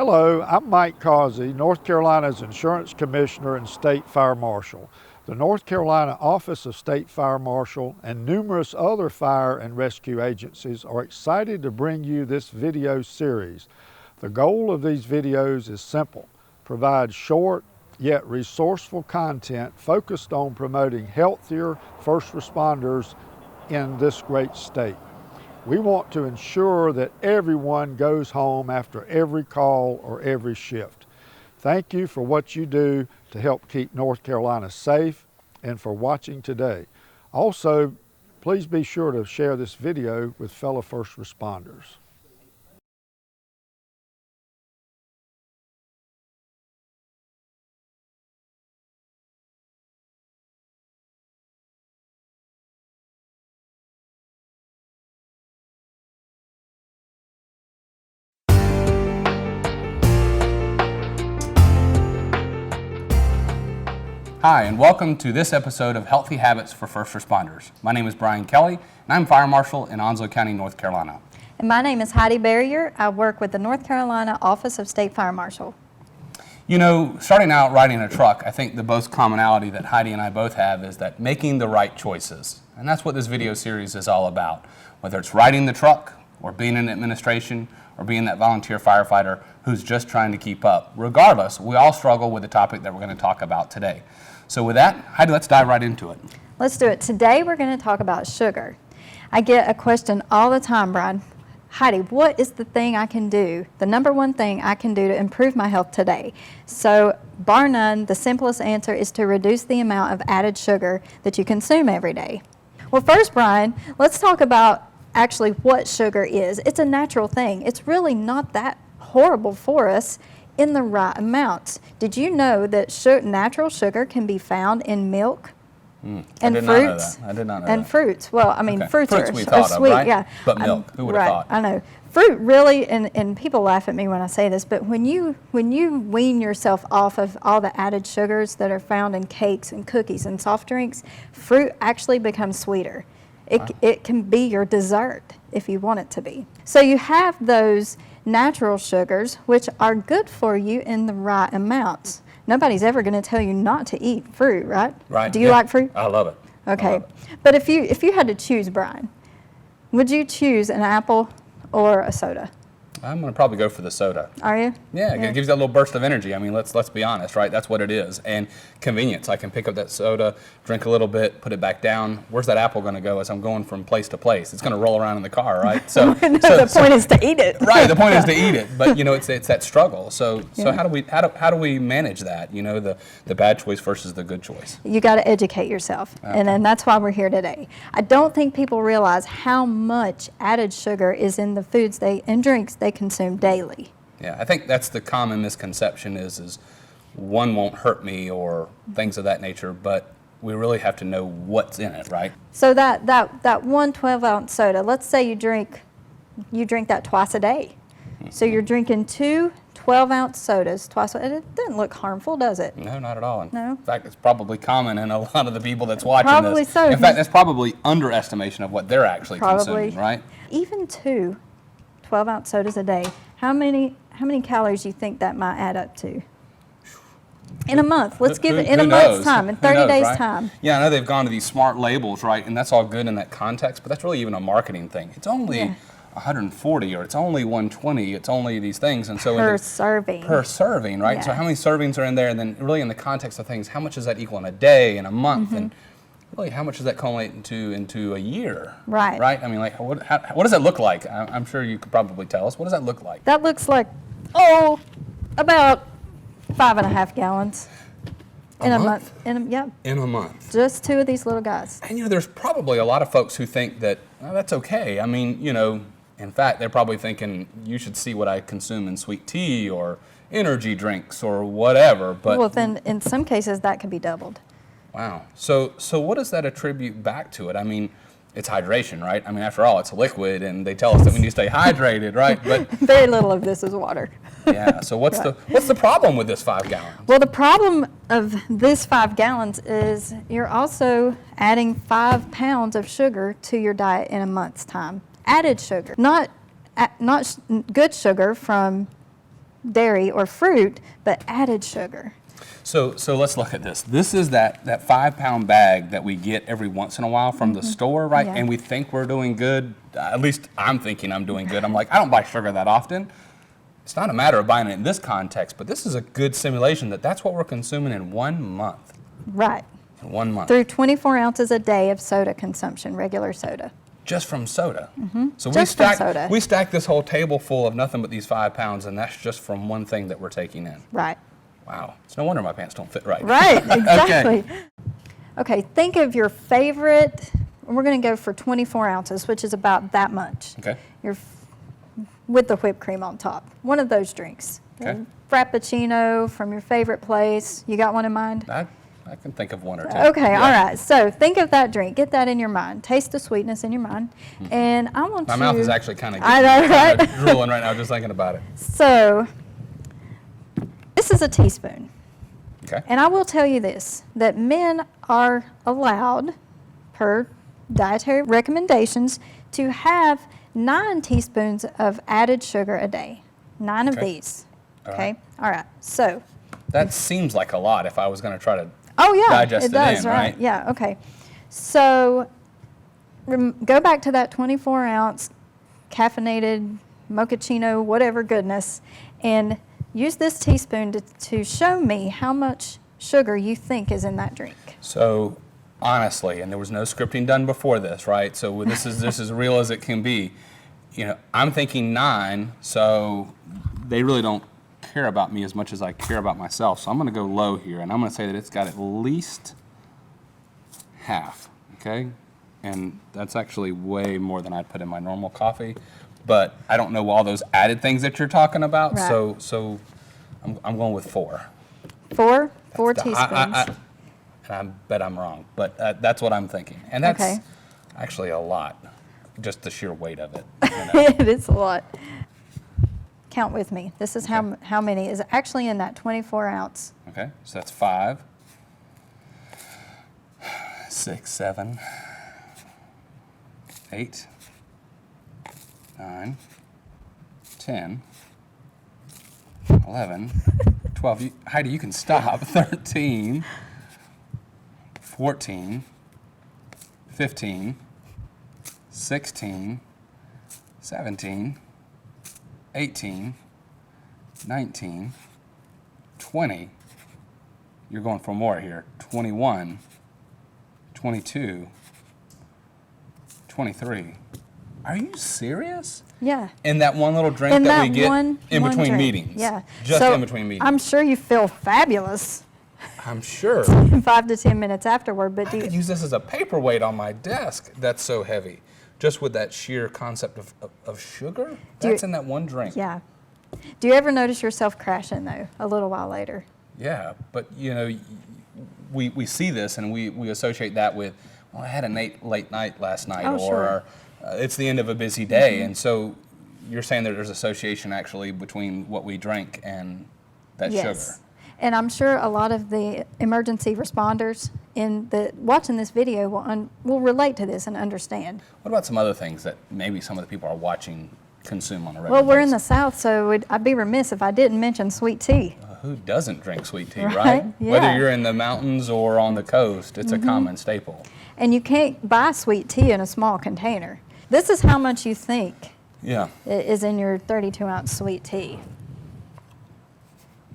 Hello, I'm Mike Causey, North Carolina's Insurance Commissioner and State Fire Marshal. The North Carolina Office of State Fire Marshal and numerous other fire and rescue agencies are excited to bring you this video series. The goal of these videos is simple: provide short yet resourceful content focused on promoting healthier first responders in this great state. We want to ensure that everyone goes home after every call or every shift. Thank you for what you do to help keep North Carolina safe and for watching today. Also, please be sure to share this video with fellow first responders. Hi, and welcome to this episode of Healthy Habits for First Responders. My name is Brian Kelly, and I'm Fire Marshal in Onslow County, North Carolina. And my name is Heidi Barrier. I work with the North Carolina Office of State Fire Marshal. You know, starting out riding a truck, I think the most commonality that Heidi and I both have is that making the right choices. And that's what this video series is all about. Whether it's riding the truck, or being in administration, or being that volunteer firefighter who's just trying to keep up. Regardless, we all struggle with the topic that we're going to talk about today. So with that, Heidi, let's dive right into it. Let's do it. Today we're going to talk about sugar. I get a question all the time, Brian. Heidi, what is the thing I can do, the number one thing I can do to improve my health today? So, bar none, the simplest answer is to reduce the amount of added sugar that you consume every day. Well, first, Brian, let's talk about actually what sugar is. It's a natural thing. It's really not that horrible for us in the right amounts. Did you know that natural sugar can be found in milk and fruits? I did not know that. I did not know and that. fruits. Well, I mean, Okay. fruits we are thought sweet, of, right? yeah. But milk, who would have right, thought? I know. Fruit really, and people laugh at me when I say this, but when you wean yourself off of all the added sugars that are found in cakes and cookies and soft drinks, fruit actually becomes sweeter. It can be your dessert if you want it to be. So you have those natural sugars, which are good for you in the right amounts. Nobody's ever going to tell you not to eat fruit, right? Right. Do you like fruit? I love it. Okay. But if you had to choose, Brian, would you choose an apple or a soda? I'm going to probably go for the soda. Are you? Yeah, it gives you that little burst of energy. I mean, let's be honest, right? That's what it is. And convenience. I can pick up that soda, drink a little bit, put it back down. Where's that apple going to go as I'm going from place to place? It's going to roll around in the car, right? So, the point is to eat it. Right. The point is to eat it. But you know, it's that struggle. So how do we manage that? You know, the bad choice versus the good choice. You got to educate yourself, Okay. and that's why we're here today. I don't think people realize how much added sugar is in the foods and drinks they consume daily. Yeah, I think that's the common misconception is one won't hurt me or things of that nature, but we really have to know what's in it, right? So that one 12-ounce soda, let's say you drink that twice a day. So you're drinking two 12-ounce sodas twice. It doesn't look harmful, does it? No, not at all. No? In fact, it's probably common in a lot of the people that's watching Probably this. so. In fact, that's probably underestimation of what they're actually consuming, right? Even two 12-ounce sodas a day, how many calories do you think that might add up to? In a month. Let's give it in a month's time, in 30 days' right? time. Yeah, I know they've gone to these smart labels, right? And that's all good in that context, but that's really even a marketing thing. It's only 140 or it's only 120, it's only these things. And so Per serving. Per serving, right? Yeah. So how many servings are in there? And then really in the context of things, how much does that equal in a day, in a month? And really, how much does that culminate into a year? Right. Right? I mean, like, what does that look like? I'm sure you could probably tell us. What does that look like? That looks like, about 5.5 gallons in a month. In a month. Just two of these little guys. And, you know, there's probably a lot of folks who think that, oh, that's okay. I mean, you know, in fact, they're probably thinking, you should see what I consume in sweet tea or energy drinks or whatever. But Well, then in some cases that could be doubled. wow. So what does that attribute back to it? I mean, it's hydration, right? I mean, after all, it's a liquid, and they tell us that we need to stay hydrated, right? But Very little of this is water. yeah. So what's the problem with this 5 gallons? Well, the problem of this 5 gallons is you're also adding 5 pounds of sugar to your diet in a month's time. Added sugar, not good sugar from dairy or fruit, but added sugar. So let's look at this. This is that 5-pound bag that we get every once in a while from the store, right? Yeah. And we think we're doing good. At least I'm thinking I'm doing good. I'm like, I don't buy sugar that often. It's not a matter of buying it in this context, but this is a good simulation that that's what we're consuming in 1 month. Right. In 1 month. Through 24 ounces a day of soda consumption, regular soda. Just from soda. So Just from soda. we stack this whole table full of nothing but these 5 pounds, and that's just from one thing that we're taking in. Right. Wow. It's no wonder my pants don't fit right. Right, exactly. Okay, think of your favorite, we're going to go for 24 ounces, which is about that much. Okay. With the whipped cream on top. One of those drinks. Okay. Frappuccino from your favorite place. You got one in mind? I can think of one or two. Okay, Yeah. all right. So think of that drink. Get that in your mind. Taste the sweetness in your mind. And I want My you... mouth is actually kind of I know, right? drooling right now just thinking about it. So this is a teaspoon. Okay. And I will tell you this, that men are allowed, per dietary recommendations, to have 9 teaspoons of added sugar a day. 9 of Okay. these. All Okay? right. All right. So, That seems like a lot if I was going to try to oh yeah, digest it it does, in, right? right? Yeah, okay. So, go back to that 24-ounce caffeinated mochaccino, whatever goodness, and use this teaspoon to show me how much sugar you think is in that drink. So honestly, and there was no scripting done before this, right? So this is as real as it can be. You know, I'm thinking 9, so they really don't care about me as much as I care about myself. So I'm going to go low here, and I'm going to say that it's got at least half, okay? And that's actually way more than I'd put in my normal coffee. But I don't know all those added things that you're talking about, Right. so I'm going with 4. 4 The- teaspoons. and I bet I'm wrong, but that's what I'm thinking. And that's Okay. actually a lot, just the sheer weight of it. You know? It is a lot. Count with me. This is Okay. how many is actually in that 24-ounce. Okay, so that's 5, 6, 7, 8, 9, 10, 11, 12. Heidi, you can stop. 13, 14, 15, 16, 17, 18, 19, 20. You're going for more here. 21, 22, 23. Are you serious? Yeah. In that one little drink In that we that get one in between drink. meetings? Yeah. Just So, in between meetings. I'm sure you feel fabulous I'm sure. 5 to 10 minutes afterward, but I do could you, use this as a paperweight on my desk. That's so heavy. Just with that sheer concept of sugar? Do you- That's in that one drink. yeah. Do you ever notice yourself crashing though a little while later? Yeah, but you know, we see this and we associate that with, well, I had a late night last night, Oh, or sure. it's the end of a busy day. And so you're saying that there's association actually between what we drink and that Yes. sugar. And I'm sure a lot of the emergency responders watching this video will relate to this and understand. What about some other things that maybe some of the people are watching consume on a regular Well, we're in the basis? South, so I'd be remiss if I didn't mention sweet tea. Who doesn't drink sweet tea, right? Right, Whether yeah. you're in the mountains or on the coast, it's a common staple. And you can't buy sweet tea in a small container. This is how much you think Yeah. is in your 32-ounce sweet tea.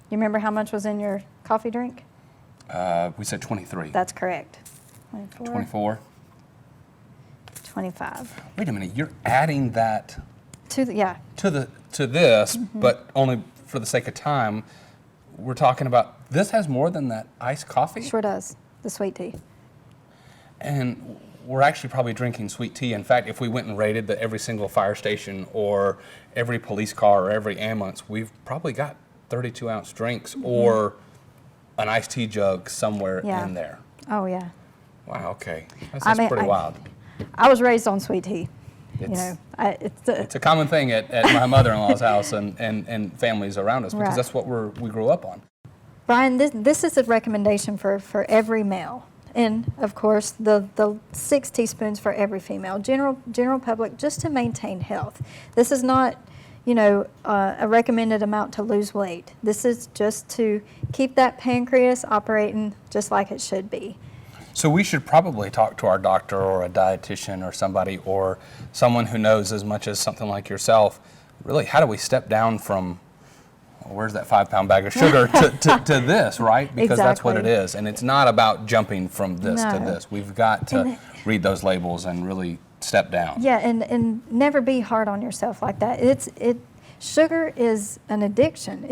You remember how much was in your coffee drink? We said 23. That's correct. 24, 24. 25. Wait a minute, you're adding that Yeah, to this, Mm-hmm. but only for the sake of time. We're talking about this has more than that iced coffee, sure does, the sweet tea. and we're actually probably drinking sweet tea. In fact, if we went and raided every single fire station or every police car or every ambulance, we've probably got 32-ounce drinks or an iced tea jug somewhere Mm-hmm. Yeah. in there. Oh, yeah. Wow, okay. That's I mean, pretty wild. I was raised on sweet tea. You It's- know, It's a common thing at my mother-in-law's house and families around us because Right. that's what we grew up on. Brian, this is a recommendation for every male. And of course, the 6 teaspoons for every female, general public, just to maintain health. This is not, a recommended amount to lose weight. This is just to keep that pancreas operating just like it should be. So we should probably talk to our doctor or a dietitian or somebody or someone who knows as much as something like yourself. Really, how do we step down from, where's that 5-pound bag of sugar to this, right? Because that's what it Exactly. is. And it's not about jumping from this to No. this. We've got to And read those labels and really step down. Yeah, and never be hard on yourself like that. Sugar is an addiction.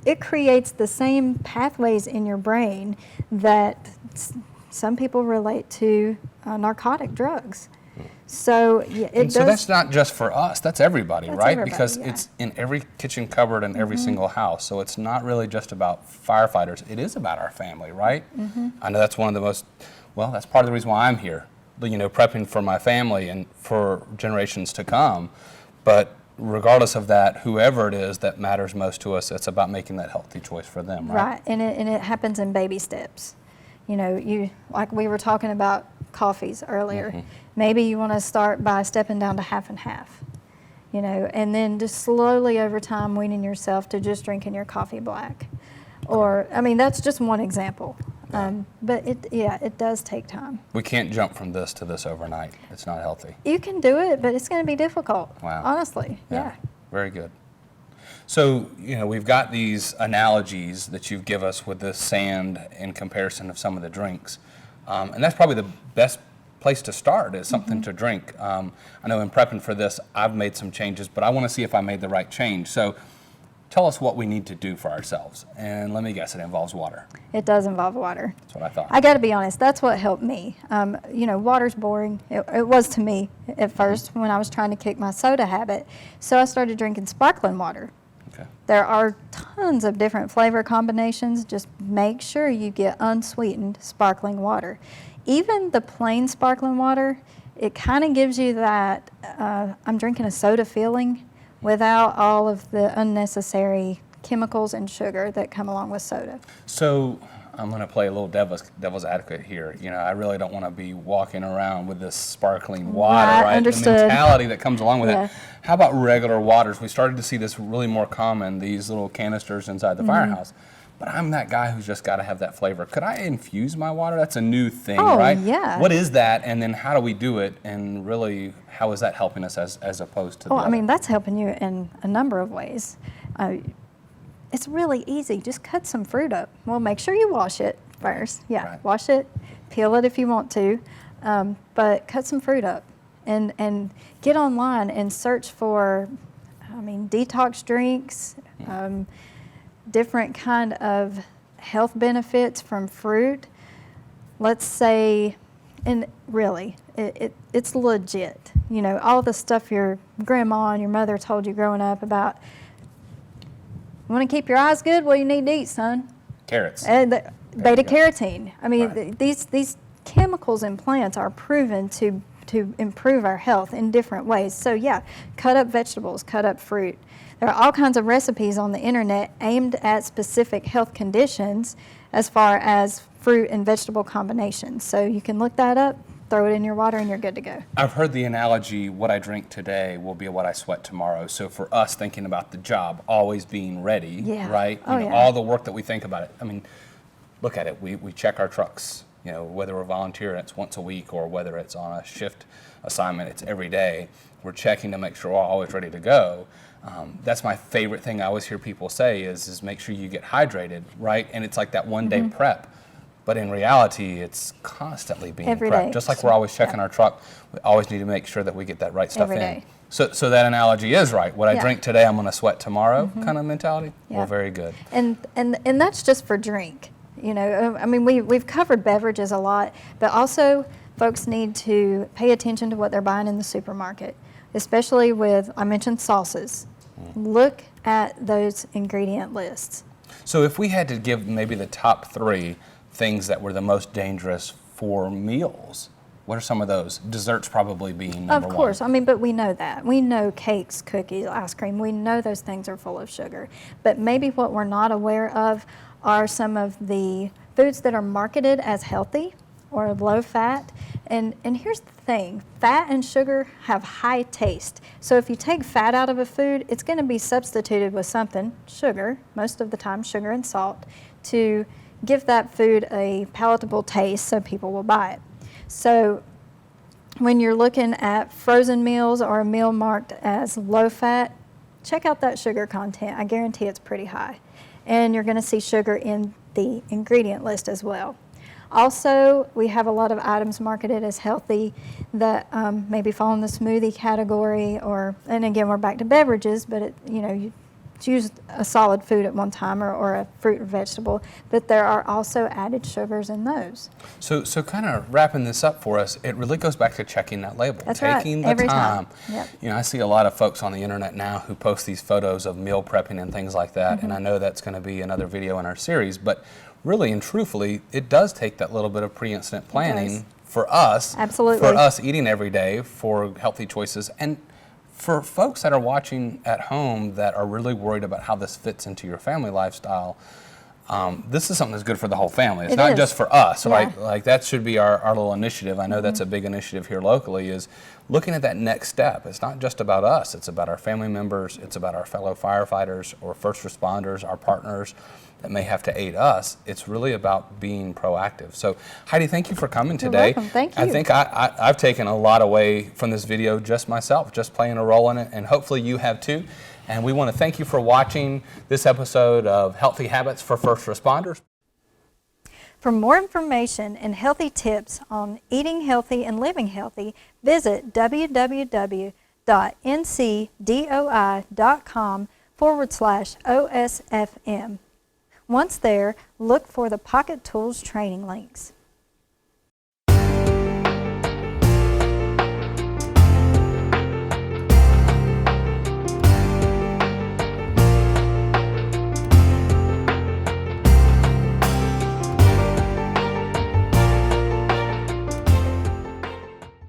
It creates the same pathways in your brain that some people relate to narcotic drugs. So yeah, it And does. so that's not just for us, that's everybody, That's right? everybody, Because yeah. it's in every kitchen cupboard in every single house. So it's not really just about firefighters, it is about our family, right? I know that's one of the most, well, that's part of the reason why I'm here, prepping for my family and for generations to come. But regardless of that, whoever it is that matters most to us, it's about making that healthy choice for them, right? Right, and it happens in baby steps. Like we were talking about coffees earlier. Maybe you want to start by stepping down to half and half, and then just slowly over time weaning yourself to just drinking your coffee black. Or, that's just one example. But it does take time. We can't jump from this to this overnight. It's not healthy. You can do it, but it's going to be difficult. Wow. Honestly, yeah. Very good. So, we've got these analogies that you give us with the sand in comparison of some of the drinks. And that's probably the best place to start is something to drink. I know in prepping for this, I've made some changes, but I want to see if I made the right change. So tell us what we need to do for ourselves. And let me guess, it involves water. It does involve water. That's what I thought. I got to be honest, that's what helped me. Water's boring. It was to me at first when I was trying to kick my soda habit. So I started drinking sparkling water. Okay. There are tons of different flavor combinations. Just make sure you get unsweetened sparkling water. Even the plain sparkling water, it kind of gives you that I'm drinking a soda feeling without all of the unnecessary chemicals and sugar that come along with soda. So I'm going to play a little devil's advocate here. I really don't want to be walking around with this sparkling water, right? Understood. The mentality that comes along with Yeah. it. How about regular waters? We started to see this really more common, these little canisters inside the firehouse. But I'm that guy who's just got to have that flavor. Could I infuse my water? That's a new thing, Oh, right? yeah. What is that? And then how do we do it? And really, how is that helping us as opposed to the Well, other? that's helping you in a number of ways. It's really easy. Just cut some fruit up. Well, make sure you wash it first. Yeah, Right. wash it, peel it if you want to, but cut some fruit up and get online and search for, detox drinks, different kind of health benefits from fruit. Let's say, and really, it's legit. All the stuff your grandma and your mother told you growing up about, you want to keep your eyes good? Well, you need to eat, son. Carrots. And beta go. carotene. Right. These chemicals in plants are proven to improve our health in different ways. So yeah, cut up vegetables, cut up fruit. There are all kinds of recipes on the internet aimed at specific health conditions as far as fruit and vegetable combinations. So you can look that up, throw it in your water, and you're good to go. I've heard the analogy, what I drink today will be what I sweat tomorrow. So for us thinking about the job, always being ready, Yeah. right? Oh, yeah. All the work that we think about it. Look at it. We check our trucks, whether we're volunteering, it's once a week, or whether it's on a shift assignment, it's every day. We're checking to make sure we're always ready to go. That's my favorite thing I always hear people say is make sure you get hydrated, right? And it's like that one-day prep. But in reality, it's constantly being Every prepped. day. Just like we're always checking our truck, we always need to make sure that we get that right stuff Every in. day. So that analogy is right. What I Yeah. drink today, I'm going to sweat tomorrow kind of mentality? Yeah. Well, very good. And that's just for drink. We've covered beverages a lot, but also folks need to pay attention to what they're buying in the supermarket, especially with, I mentioned sauces. Look at those ingredient lists. So if we had to give maybe the top 3 things that were the most dangerous for meals, what are some of those? Desserts probably being number Of course, one. but we know that. We know cakes, cookies, ice cream, we know those things are full of sugar. But maybe what we're not aware of are some of the foods that are marketed as healthy or low fat. And here's the thing, fat and sugar have high taste. So if you take fat out of a food, it's going to be substituted with something, sugar, most of the time sugar and salt, to give that food a palatable taste so people will buy it. So when you're looking at frozen meals or a meal marked as low fat, check out that sugar content. I guarantee it's pretty high. And you're going to see sugar in the ingredient list as well. Also, we have a lot of items marketed as healthy that maybe fall in the smoothie category, and again, we're back to beverages, but you choose a solid food at one time or a fruit or vegetable, but there are also added sugars in those. So kind of wrapping this up for us, it really goes back to checking that label. That's taking right. the Every time. Yep. I see a lot of folks on the internet now who post these photos of meal prepping and things like that, Mm-hmm. and I know that's going to be another video in our series, but really and truthfully, it does take that little bit of pre-incident planning for us. Absolutely. For us eating every day for healthy choices. And for folks that are watching at home that are really worried about how this fits into your family lifestyle, this is something that's good for the whole family. It's It not is. just for us, Yeah. right? Like that should be our little initiative. I know that's a big initiative here locally, is looking at that next step. It's not just about us. It's about our family members. It's about our fellow firefighters or first responders, our partners that may have to aid us. It's really about being proactive. So Heidi, thank you for coming today. welcome. Thank I you. think I've taken a lot away from this video just myself, just playing a role in it, and hopefully you have too. And we want to thank you for watching this episode of Healthy Habits for First Responders. For more information and healthy tips on eating healthy and living healthy, visit www.ncdoi.com/OSFM. Once there, look for the Pocket Tools training links.